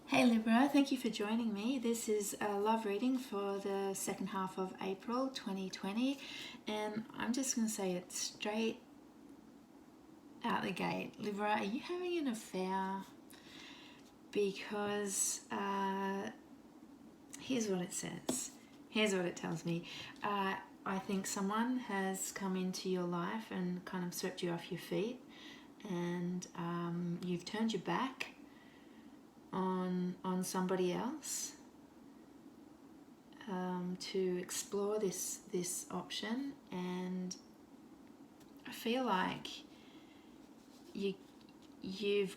Hey Libra, thank you for joining me. This is a love reading for the second half of April 2020, and I'm just going to say it straight out the gate. Libra, are you having an affair? Because here's what it says. Here's what it tells me. I think someone has come into your life and kind of swept you off your feet, and you've turned your back on somebody else to explore this option, and I feel like you've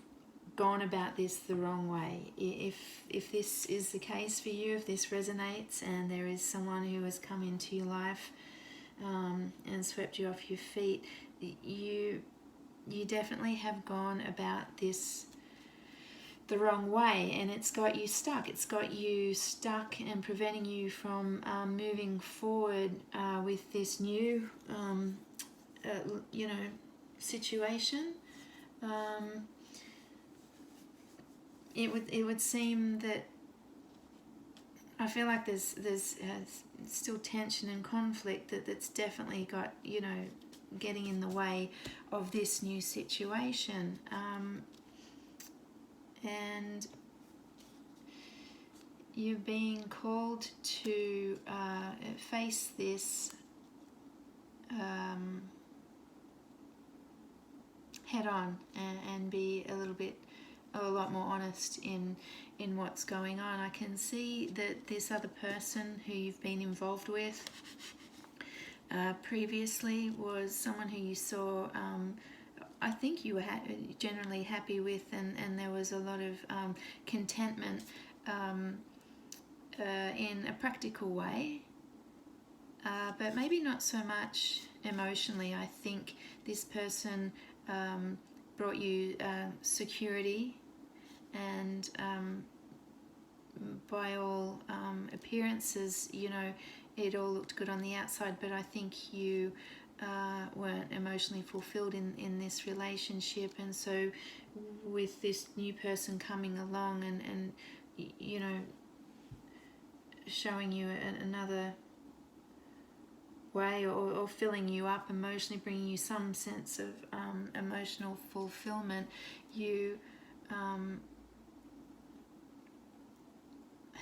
gone about this the wrong way. If this is the case for you, if this resonates, and there is someone who has come into your life and swept you off your feet, you definitely have gone about this the wrong way, and it's got you stuck. It's got you stuck and preventing you from moving forward with this new, situation. It would seem that I feel like there's still tension and conflict that's definitely got getting in the way of this new situation. And you're being called to face this head on and be a lot more honest in what's going on. I can see that this other person who you've been involved with previously was someone who you saw I think you were generally happy with, and there was a lot of contentment in a practical way, but maybe not so much emotionally. I think this person brought you security, and by all appearances, it all looked good on the outside, but I think you weren't emotionally fulfilled in this relationship. And so with this new person coming along and showing you another way, or filling you up emotionally, bringing you some sense of emotional fulfillment, you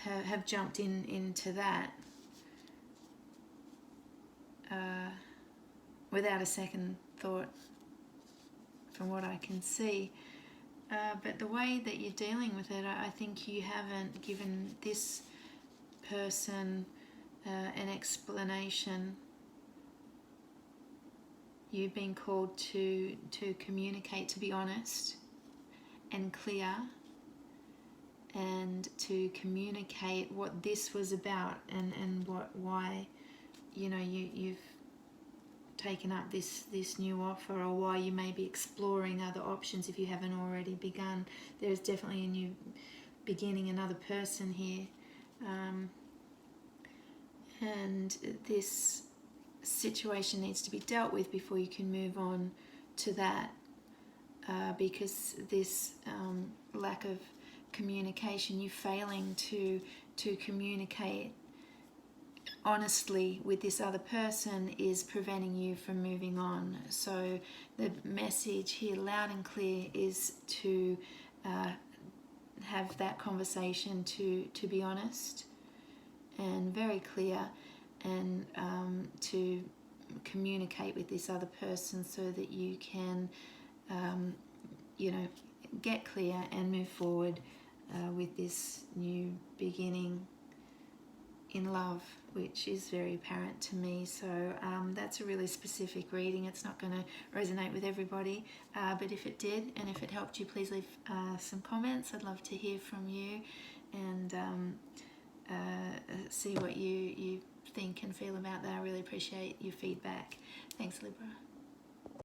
have jumped into that without a second thought, from what I can see. But the way that you're dealing with it, I think you haven't given this person an explanation. You've been called to communicate, to be honest and clear, and to communicate what this was about, and why you've taken up this new offer, or why you may be exploring other options if you haven't already begun. There's definitely a new beginning, another person here, and this situation needs to be dealt with before you can move on to that, because this lack of communication, you failing to communicate honestly with this other person, is preventing you from moving on. So the message here, loud and clear, is to have that conversation, to be honest and very clear, and to communicate with this other person so that you can get clear and move forward with this new beginning in love, which is very apparent to me. So that's a really specific reading. It's not going to resonate with everybody, but if it did, and if it helped you, please leave some comments. I'd love to hear from you, and see what you think and feel about that. I really appreciate your feedback. Thanks, Libra.